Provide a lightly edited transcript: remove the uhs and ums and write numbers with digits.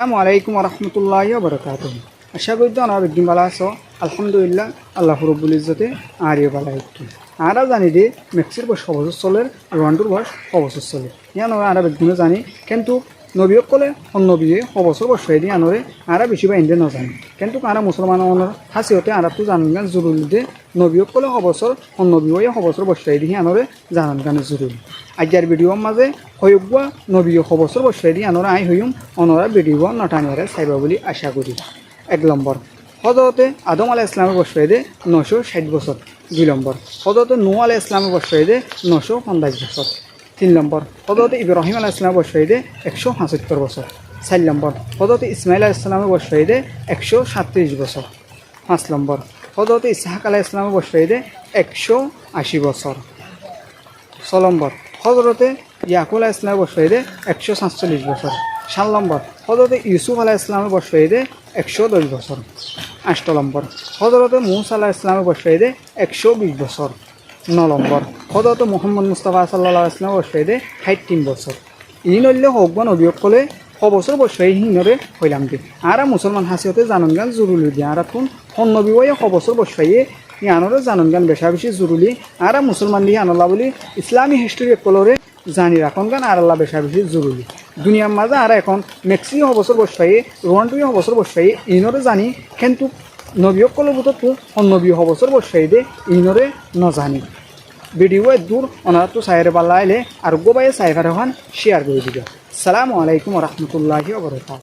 আসসালামু আলাইকুম রহমতুল্লাহি বারাকাতুহু। আশা করি তো আমার একদিন ভালো আছো। আলহামদুলিল্লাহ আল্লাহ রব্বুল ইজ্জতে আরিও ভালো একটু আরা জানি যে মেক্সির বয়স অবসর চলে, রোয়ান্ডুর বয়স অবসর চলে ইয়ান আরা একদিনও জানি, কিন্তু নবীক কলে নবীয়ে অবসর বসে দিয়ে আনরে আরা বেশি বাইন্দে না জানি, কিন্তু আরা মুসলমান হাসিহতে আরা তো জানান গান জরুরি দে নবীক কলে অবসর নবী হয়ে অবসর বসে দিয়ে আনরে জানান গান জরুরি। আজকের ভিডিওর মাঝে হইগুয়া নবী অবসর বসে দিয়ে আনরা আই হইম অনরা ভিডিও নটানিয়ারে চাইবা বলে আশা করি। 1 নম্বর হজরতে আদম আলাহ ইসলামের বসে দে 960 বছর। 2 নম্বর হজরতে নূহ আলাহ ইসলামের বসে দে 950 বছর। 3 নম্বর হজরত ইব্রাহিম আলাহ ইসলামের বয়স হয়ে 175 বছর। 4 নম্বর হজরত ইসমাইল আলাহ ইসলামের বয়স হয়ে 137 বছর। 5 নম্বর হজরত ইসহাক আলাহ ইসলামের বয়স হয়ে 180 বছর। 6 নম্বর হজরতে ইয়াকুব আলাহ ইসলামের বয়স হয়ে 147 বছর। 7 নম্বর হজরত ইউসুফ আলাহ ইসলামের বয়স হয়ে 110 বছর। 8 নম্বর হজরত মুসা আলাহ ইসলামের বয়স হয়ে 120 বছর। 9 নম্বর হজরত মোহাম্মদ মুস্তাফা সাল্লাল্লাহু আলাইহি ওয়াসাল্লাম বয়স হয়ে 63 বছর। ইন হইলে হকবান অভিযোগ করলে অবসর বসে হিনরে হইলাম দি আর মুসলমান হাসিহতে জানন গান জরুরি দিয়ে আর কোন নবী বয়ে অবসর বসে ইয়ানরে জানন গান বেশা বেশি জরুরি আর মুসলমান দিয়ে আনল্লা বলি ইসলামী হিস্ট্রি কলরে জানি রাখন গান আর আল্লাহ বেশা বেশি জরুরি দুনিয়ার মাঝে আর এখন মেক্সি অবসর বসে রোয়ান্ডুই অবসর বসে ইনরে জানি, কিন্তু নবী কলের মতো তো নবী অবসর বসে দে ইনরে ন জানি। ভিডিও দূর ওনারা তো সাইরে পাল্লা আইলে আর গোবাইয়ে সাইফার এখন শেয়ার করে দিবে। আসসালামু আলাইকুম রহমতুল্লাহি ওয়া বারাকাতুহু।